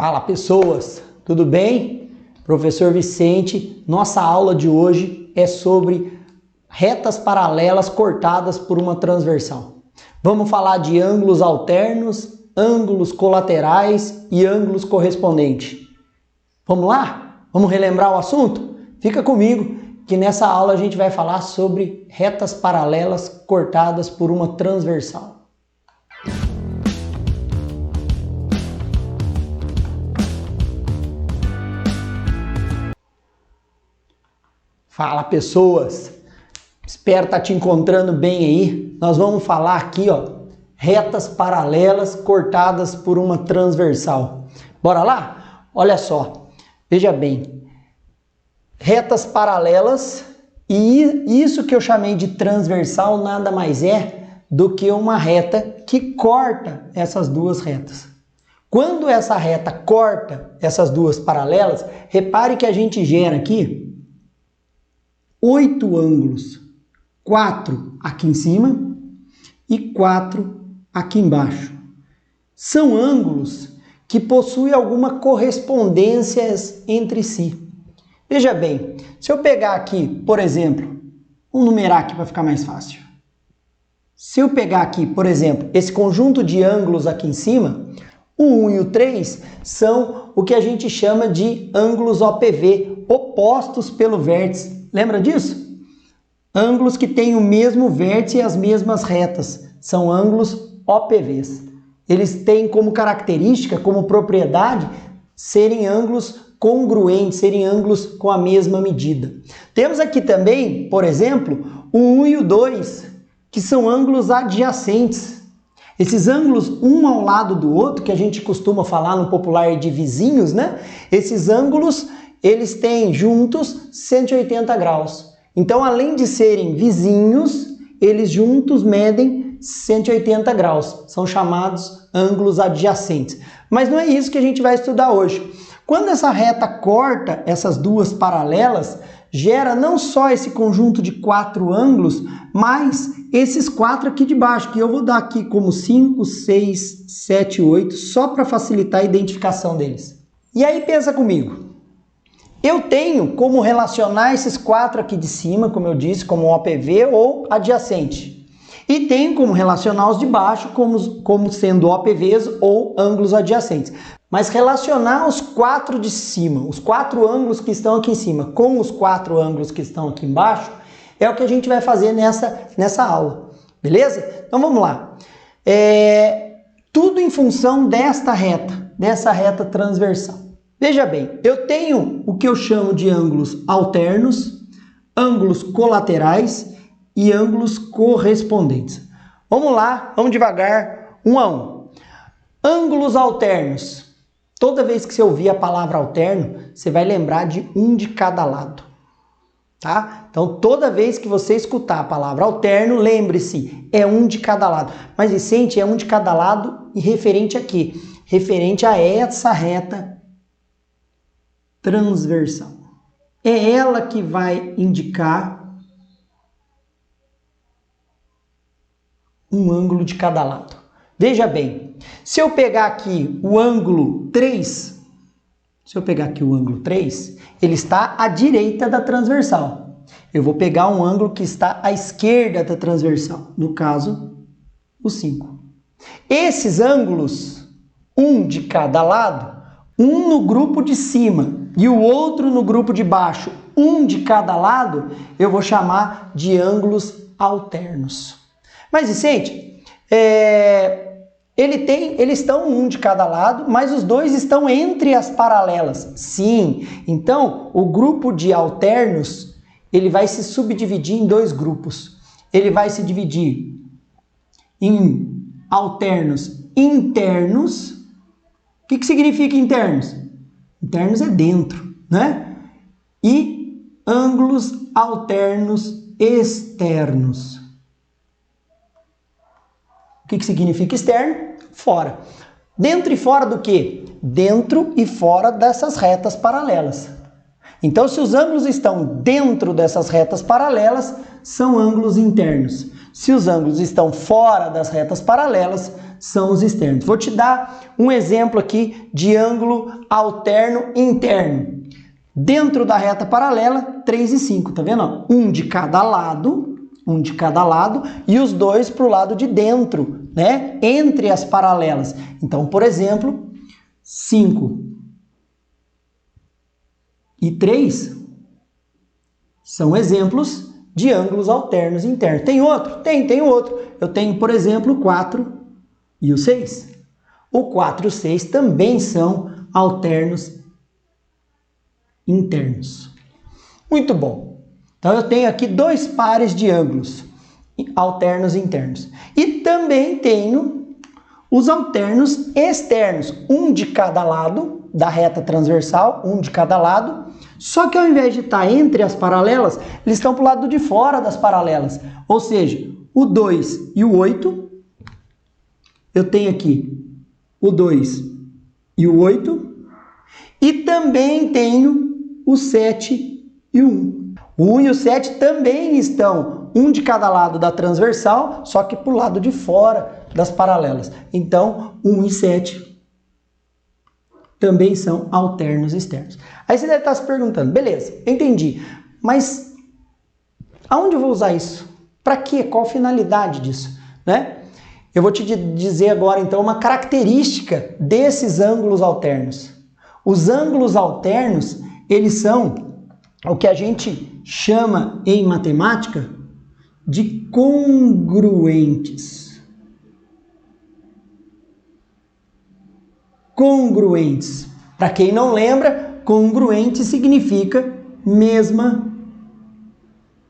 Fala pessoas, tudo bem? Professor Vicente, nossa aula de hoje é sobre retas paralelas cortadas por uma transversal. Vamos falar de ângulos alternos, ângulos colaterais e ângulos correspondentes. Vamos lá? Vamos relembrar o assunto? Fica comigo que nessa aula a gente vai falar sobre retas paralelas cortadas por uma transversal. Fala pessoas, espero estar te encontrando bem aí. Nós vamos falar aqui, retas paralelas cortadas por uma transversal. Bora lá? Olha só, veja bem, retas paralelas, e isso que eu chamei de transversal nada mais é do que uma reta que corta essas duas retas. Quando essa reta corta essas duas paralelas, repare que a gente gera aqui 8 ângulos, 4 aqui em cima e 4 aqui embaixo. São ângulos que possuem alguma correspondência entre si. Veja bem, se eu pegar aqui, por exemplo, vamos numerar aqui para ficar mais fácil. Se eu pegar aqui, por exemplo, esse conjunto de ângulos aqui em cima, o 1 e o 3 são o que a gente chama de ângulos OPV, opostos pelo vértice. Lembra disso? Ângulos que têm o mesmo vértice e as mesmas retas. São ângulos OPVs. Eles têm como característica, como propriedade, serem ângulos congruentes, serem ângulos com a mesma medida. Temos aqui também, por exemplo, o 1 e o 2, que são ângulos adjacentes. Esses ângulos, um ao lado do outro, que a gente costuma falar no popular de vizinhos, né? Esses ângulos, eles têm juntos 180 graus. Então, além de serem vizinhos, eles juntos medem 180 graus. São chamados ângulos adjacentes. Mas não é isso que a gente vai estudar hoje. Quando essa reta corta essas duas paralelas, gera não só esse conjunto de 4 ângulos, mas esses 4 aqui de baixo, que eu vou dar aqui como 5, 6, 7, 8, só para facilitar a identificação deles. E aí pensa comigo. Eu tenho como relacionar esses 4 aqui de cima, como eu disse, como OPV ou adjacente. E tenho como relacionar os de baixo como sendo OPVs ou ângulos adjacentes. Mas relacionar os 4 de cima, os 4 ângulos que estão aqui em cima com os 4 ângulos que estão aqui embaixo, é o que a gente vai fazer nessa aula. Beleza? Então vamos lá. Tudo em função dessa reta transversal. Veja bem, eu tenho o que eu chamo de ângulos alternos, ângulos colaterais e ângulos correspondentes. Vamos lá, vamos devagar, um a um. Ângulos alternos. Toda vez que você ouvir a palavra alterno, você vai lembrar de um de cada lado. Tá? Então, toda vez que você escutar a palavra alterno, lembre-se, é um de cada lado. Mas, Vicente, é um de cada lado e referente a quê? Referente a essa reta transversal. É ela que vai indicar um ângulo de cada lado. Veja bem, se eu pegar aqui o ângulo 3, ele está à direita da transversal. Eu vou pegar um ângulo que está à esquerda da transversal, no caso, o 5. Esses ângulos, um de cada lado, um no grupo de cima e o outro no grupo de baixo, um de cada lado, eu vou chamar de ângulos alternos. Mas, Vicente, eles estão um de cada lado, mas os dois estão entre as paralelas. Sim, então o grupo de alternos, ele vai se subdividir em 2 grupos. Ele vai se dividir em alternos internos. O que significa internos? Internos é dentro, né? E ângulos alternos externos. O que significa externo? Fora. Dentro e fora do quê? Dentro e fora dessas retas paralelas. Então, se os ângulos estão dentro dessas retas paralelas, são ângulos internos. Se os ângulos estão fora das retas paralelas, são os externos. Vou te dar um exemplo aqui de ângulo alterno interno. Dentro da reta paralela, 3 e 5, tá vendo? Um de cada lado, e os dois para o lado de dentro, né? Entre as paralelas. Então, por exemplo, 5 e 3 são exemplos de ângulos alternos internos. Tem outro? Tem outro. Eu tenho, por exemplo, o 4 e o 6. O 4 e o 6 também são alternos internos. Muito bom. Então eu tenho aqui dois pares de ângulos alternos internos. E também tenho os alternos externos, um de cada lado da reta transversal, um de cada lado. Só que ao invés de estar entre as paralelas, eles estão para o lado de fora das paralelas. Ou seja, o 2 e o 8, eu tenho aqui o 2 e o 8, e também tenho o 7 e o 1. O 1 e o 7 também estão um de cada lado da transversal, só que para o lado de fora das paralelas. Então, 1 e 7 também são alternos externos. Aí você deve estar se perguntando, beleza, entendi, mas aonde eu vou usar isso? Para quê? Qual a finalidade disso? Né? Eu vou te dizer agora, então, uma característica desses ângulos alternos. Os ângulos alternos, eles são o que a gente chama em matemática de congruentes. Congruentes. Para quem não lembra, congruente significa mesma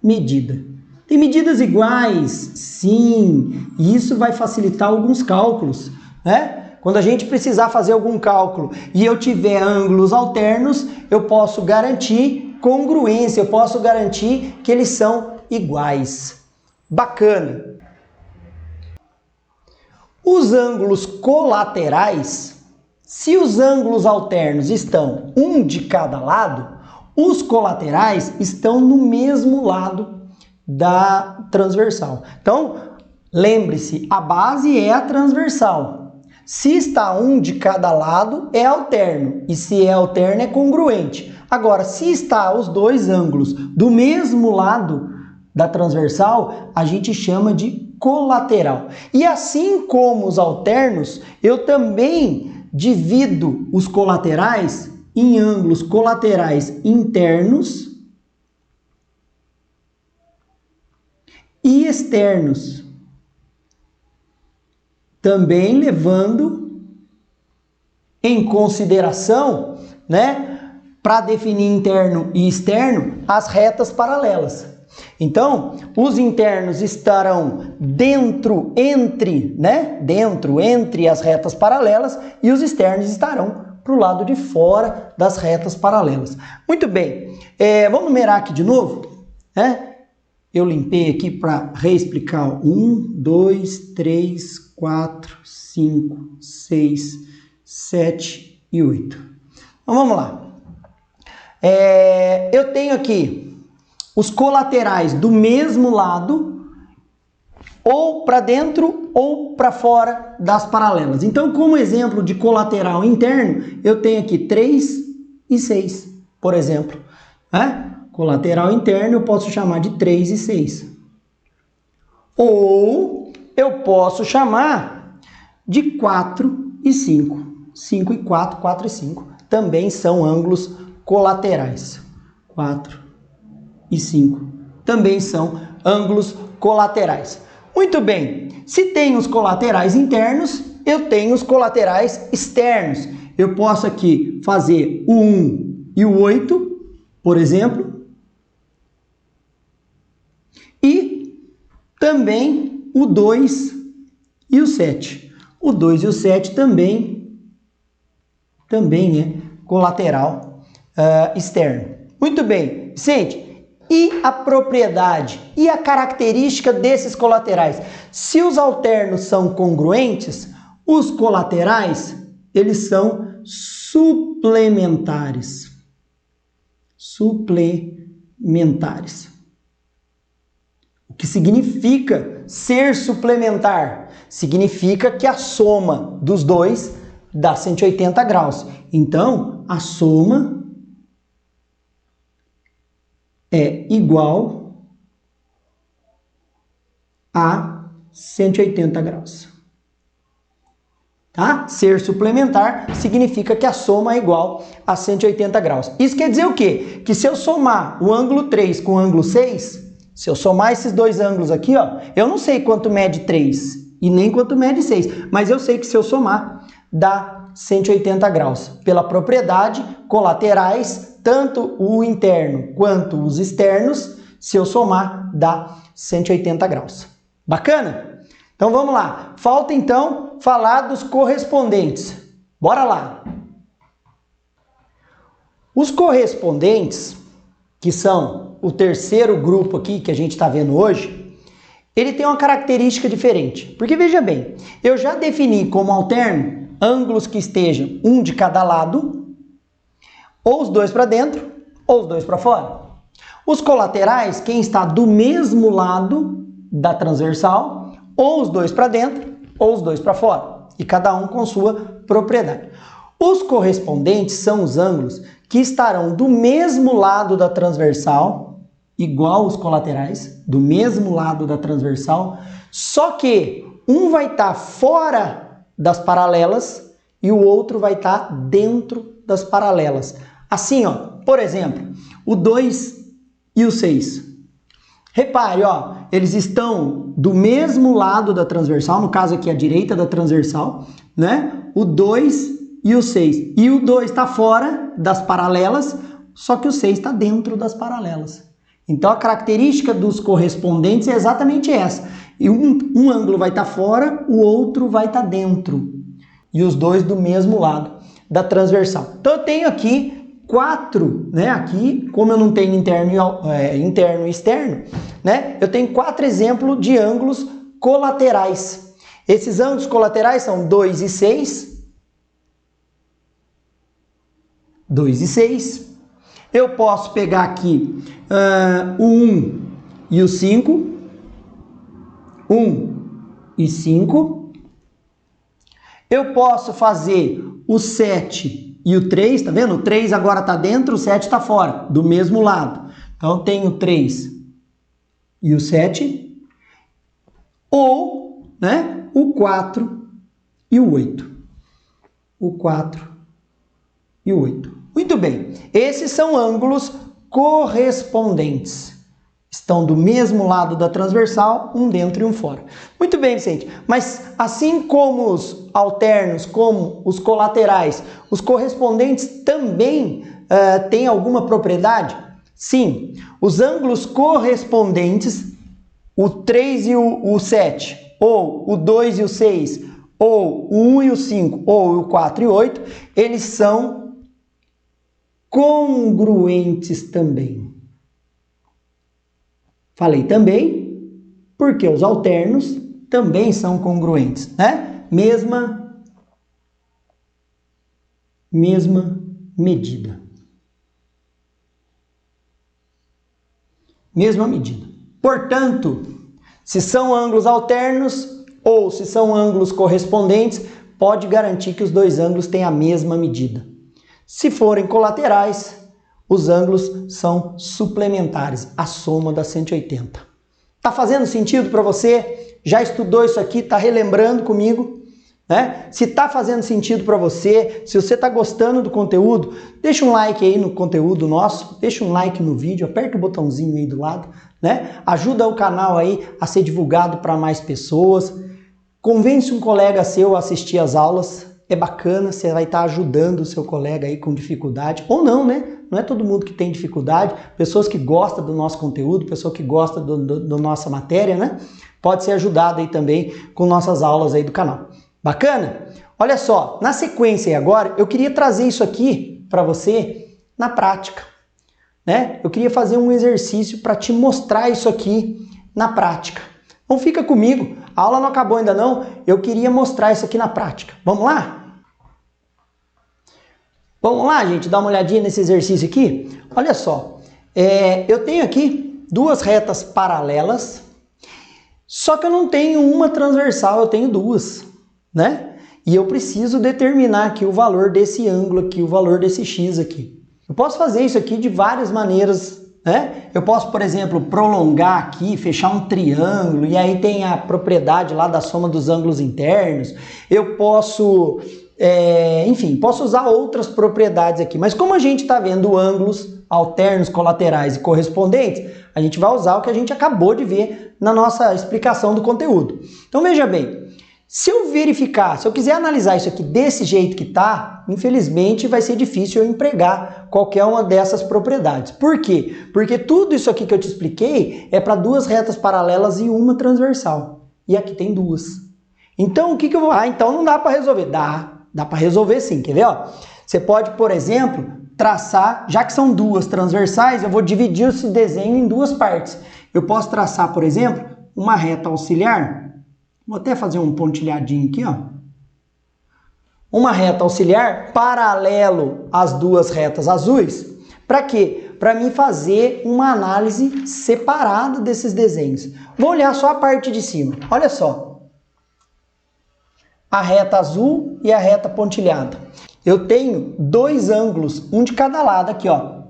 medida. Tem medidas iguais? Sim, e isso vai facilitar alguns cálculos, né? Quando a gente precisar fazer algum cálculo e eu tiver ângulos alternos, eu posso garantir congruência, eu posso garantir que eles são iguais. Bacana! Os ângulos colaterais, se os ângulos alternos estão um de cada lado, os colaterais estão no mesmo lado da transversal. Então, lembre-se, a base é a transversal. Se está um de cada lado, é alterno. E se é alterno, é congruente. Agora, se está os dois ângulos do mesmo lado da transversal, a gente chama de colateral. E assim como os alternos, eu também divido os colaterais em ângulos colaterais internos e externos. Também levando em consideração, né, para definir interno e externo, as retas paralelas. Então, os internos estarão entre as retas paralelas e os externos estarão para o lado de fora das retas paralelas. Muito bem, vamos numerar aqui de novo, né? Eu limpei aqui para reexplicar. 1, 2, 3, 4, 5, 6, 7 e 8. Então vamos lá. Eu tenho aqui os colaterais do mesmo lado, ou para dentro ou para fora das paralelas. Então, como exemplo de colateral interno, eu tenho aqui 3 e 6, por exemplo. Colateral interno eu posso chamar de 3 e 6. Ou eu posso chamar de 4 e 5. 5 e 4, 4 e 5. Também são ângulos colaterais. 4 e 5. Também são ângulos colaterais. Muito bem. Se tem os colaterais internos, eu tenho os colaterais externos. Eu posso aqui fazer o 1 e o 8, por exemplo. E também o 2 e o 7. O 2 e o 7 também é colateral externo. Muito bem, Vicente. E a propriedade e a característica desses colaterais? Se os alternos são congruentes, os colaterais, eles são suplementares. O que significa ser suplementar? Significa que a soma dos dois dá 180 graus. Então, a soma é igual a 180 graus. Tá? Ser suplementar significa que a soma é igual a 180 graus. Isso quer dizer o quê? Que se eu somar o ângulo 3 com o ângulo 6, se eu somar esses dois ângulos aqui, ó, eu não sei quanto mede 3 e nem quanto mede 6, mas eu sei que se eu somar, dá 180 graus. Pela propriedade, colaterais, tanto o interno quanto os externos, se eu somar, dá 180 graus. Bacana? Então vamos lá. Falta então falar dos correspondentes. Bora lá. Os correspondentes, que são o terceiro grupo aqui que a gente está vendo hoje, ele tem uma característica diferente. Porque veja bem, eu já defini como alterno ângulos que estejam um de cada lado, ou os dois para dentro, ou os dois para fora. Os colaterais, quem está do mesmo lado da transversal, ou os dois para dentro, ou os dois para fora. E cada um com sua propriedade. Os correspondentes são os ângulos que estarão do mesmo lado da transversal, igual os colaterais, do mesmo lado da transversal, só que um vai estar fora das paralelas e o outro vai estar dentro das paralelas. Assim, ó, por exemplo, o 2 e o 6. Repare, ó, eles estão do mesmo lado da transversal, no caso aqui a direita da transversal, né? O 2 e o 6. E o 2 está fora das paralelas, só que o 6 está dentro das paralelas. Então a característica dos correspondentes é exatamente essa. E um ângulo vai estar fora, o outro vai estar dentro. E os dois do mesmo lado da transversal. Então eu tenho aqui 4, né? Aqui, como eu não tenho interno e externo, né? Eu tenho 4 exemplos de ângulos colaterais. Esses ângulos colaterais são 2 e 6. 2 e 6. Eu posso pegar aqui o 1 e o 5. 1 e 5. Eu posso fazer o 7 e o 3, tá vendo? O 3 agora está dentro, o 7 está fora, do mesmo lado. Então, eu tenho o 3 e o 7. Ou, né, o 4 e o 8. O 4 e o 8. Muito bem. Esses são ângulos correspondentes. Estão do mesmo lado da transversal, um dentro e um fora. Muito bem, Vicente. Mas assim como os alternos, como os colaterais, os correspondentes também têm alguma propriedade? Sim. Os ângulos correspondentes, o 3 e o 7, ou o 2 e o 6, ou o 1 e o 5, ou o 4 e o 8, eles são congruentes também. Falei também, porque os alternos também são congruentes, né? Mesma medida. Mesma medida. Portanto, se são ângulos alternos ou se são ângulos correspondentes, pode garantir que os dois ângulos têm a mesma medida. Se forem colaterais, os ângulos são suplementares, a soma dá 180. Tá fazendo sentido para você? Já estudou isso aqui? Tá relembrando comigo? Né? Se tá fazendo sentido para você, se você tá gostando do conteúdo, deixa um like aí no conteúdo nosso, deixa um like no vídeo, aperta o botãozinho aí do lado, né? Ajuda o canal aí a ser divulgado para mais pessoas. Convence um colega seu a assistir as aulas. É bacana, você vai estar ajudando o seu colega aí com dificuldade, ou não, né? Não é todo mundo que tem dificuldade, pessoas que gostam do nosso conteúdo, pessoa que gosta da nossa matéria, né? Pode ser ajudado aí também com nossas aulas aí do canal. Bacana? Olha só, na sequência agora, eu queria trazer isso aqui para você na prática, né? Eu queria fazer um exercício para te mostrar isso aqui na prática. Então fica comigo, a aula não acabou ainda não, eu queria mostrar isso aqui na prática. Vamos lá? Vamos lá, gente, dar uma olhadinha nesse exercício aqui? Olha só, eu tenho aqui duas retas paralelas, Só que eu não tenho uma transversal, eu tenho duas, né? E eu preciso determinar aqui o valor desse ângulo aqui, o valor desse x aqui. Eu posso fazer isso aqui de várias maneiras, né? Eu posso, por exemplo, prolongar aqui, fechar um triângulo, e aí tem a propriedade lá da soma dos ângulos internos. Eu posso, enfim, posso usar outras propriedades aqui. Mas como a gente está vendo ângulos alternos, colaterais e correspondentes, a gente vai usar o que a gente acabou de ver na nossa explicação do conteúdo. Então veja bem, se eu verificar, se eu quiser analisar isso aqui desse jeito que está, infelizmente vai ser difícil eu empregar qualquer uma dessas propriedades. Por quê? Porque tudo isso aqui que eu te expliquei é para duas retas paralelas e uma transversal. E aqui tem duas. Então o que eu vou... então não dá para resolver. Dá para resolver sim, quer ver? Ó? Você pode, por exemplo, traçar, já que são duas transversais, eu vou dividir esse desenho em duas partes. Eu posso traçar, por exemplo, uma reta auxiliar. Vou até fazer um pontilhadinho aqui, ó. Uma reta auxiliar paralelo às duas retas azuis. Para quê? Para mim fazer uma análise separada desses desenhos. Vou olhar só a parte de cima. Olha só. A reta azul e a reta pontilhada. Eu tenho dois ângulos, um de cada lado aqui, ó.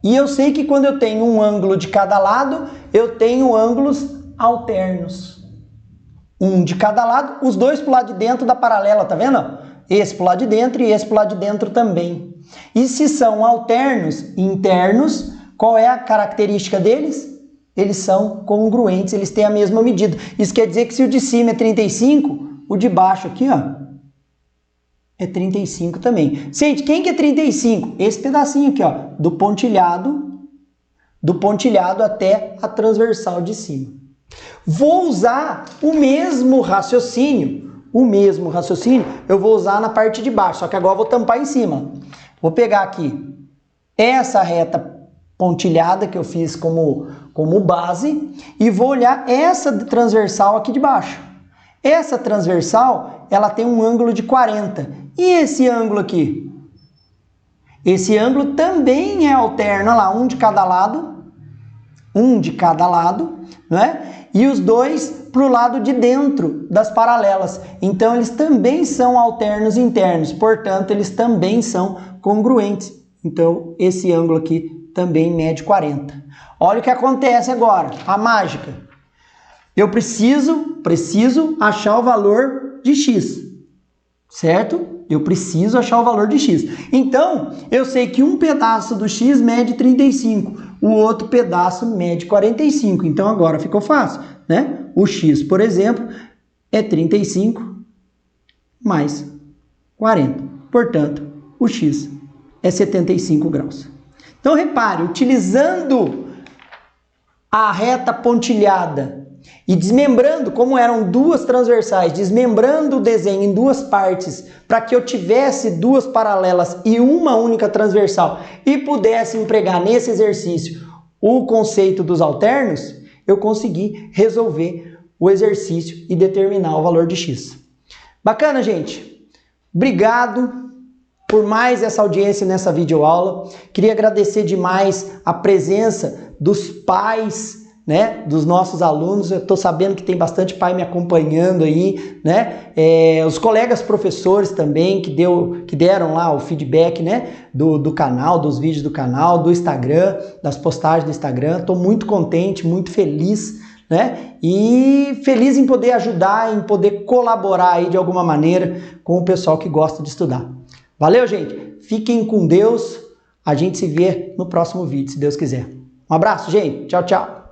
E eu sei que quando eu tenho um ângulo de cada lado, eu tenho ângulos alternos. Um de cada lado, os dois para o lado de dentro da paralela, tá vendo? Esse para o lado de dentro e esse para o lado de dentro também. E se são alternos internos, qual é a característica deles? Eles são congruentes, eles têm a mesma medida. Isso quer dizer que se o de cima é 35, o de baixo aqui, ó, é 35 também. Gente, quem que é 35? Esse pedacinho aqui, ó, do pontilhado até a transversal de cima. Vou usar o mesmo raciocínio, eu vou usar na parte de baixo, só que agora eu vou tampar em cima. Vou pegar aqui essa reta pontilhada que eu fiz como base e vou olhar essa transversal aqui de baixo. Essa transversal, ela tem um ângulo de 40. E esse ângulo aqui? Esse ângulo também é alterno, olha lá, um de cada lado, né? E os dois para o lado de dentro das paralelas. Então, eles também são alternos internos, portanto, eles também são congruentes. Então, esse ângulo aqui também mede 40. Olha o que acontece agora, a mágica. Eu preciso achar o valor de x, certo? Eu preciso achar o valor de x. Então, eu sei que um pedaço do x mede 35, o outro pedaço mede 45. Então, agora ficou fácil, né? O x, por exemplo, é 35 mais 40. Portanto, o x é 75 graus. Então, repare, utilizando a reta pontilhada e desmembrando, como eram duas transversais, desmembrando o desenho em duas partes para que eu tivesse duas paralelas e uma única transversal e pudesse empregar nesse exercício o conceito dos alternos, eu consegui resolver o exercício e determinar o valor de x. Bacana, gente? Obrigado por mais essa audiência nessa videoaula. Queria agradecer demais a presença dos pais, né, dos nossos alunos. Eu estou sabendo que tem bastante pai me acompanhando aí, né? Os colegas professores também que deram lá o feedback, né, do canal, dos vídeos do canal, do Instagram, das postagens do Instagram. Estou muito contente, muito feliz, né? E feliz em poder ajudar, em poder colaborar aí de alguma maneira com o pessoal que gosta de estudar. Valeu, gente? Fiquem com Deus. A gente se vê no próximo vídeo, se Deus quiser. Um abraço, gente. Tchau, tchau.